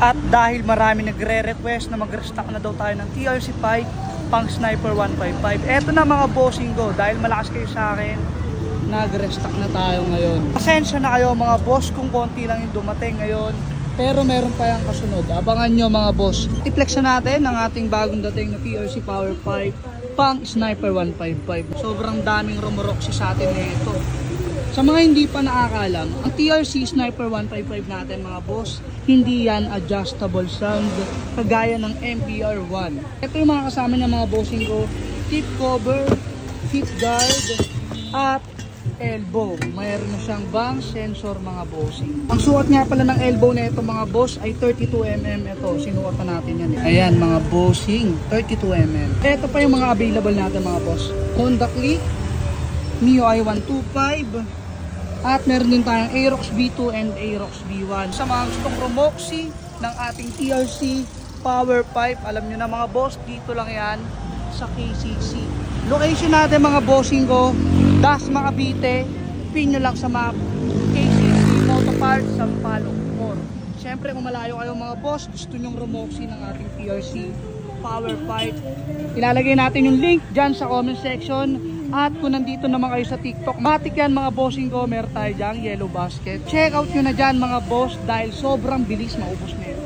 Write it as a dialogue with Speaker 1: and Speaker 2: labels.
Speaker 1: At dahil marami nagre-request na mag-restock na daw tayo ng TRC 5 pang Sniper 155. Eto na mga bossing ko, dahil malakas kayo sa akin, nag-restock na tayo ngayon. Pasensya na kayo mga boss kung konti lang yung dumating ngayon, pero meron pa yung kasunod. Abangan nyo mga boss. I-flex na natin ang ating bagong dating na TRC Power 5 pang Sniper 155. Sobrang daming rumoroksi sa atin nito. Sa mga hindi pa nakakalam, ang TRC Sniper 155 natin mga boss, hindi yan adjustable sound kagaya ng MBR1. Ito yung mga kasama ng mga bossing ko, tip cover, hip guard, at elbow. Mayroon na siyang bang sensor mga bossing. Ang suot nga pala ng elbow na ito mga boss ay 32mm. Ito, sinuot na natin yan. Ayan mga bossing, 32mm. Ito pa yung mga available natin mga boss. Honda Click, MIUI 125, at meron din tayong Aerox B2 and Aerox B1. Sa mga gustong rumoksi ng ating TRC Power 5, alam nyo na mga boss, dito lang yan sa KCC. Location natin mga bossing ko, Dasma Cavite, pin nyo lang sa map, KCC Motoparts Sampaloc 4. Siyempre kung malayo kayo mga boss, gusto nyong rumoksi ng ating TRC Power 5, ilalagay natin yung link dyan sa comment section. At kung nandito naman kayo sa TikTok, matik yan mga bossing ko, meron tayo dyang yellow basket. Check out nyo na dyan mga boss dahil sobrang bilis maubos na yun.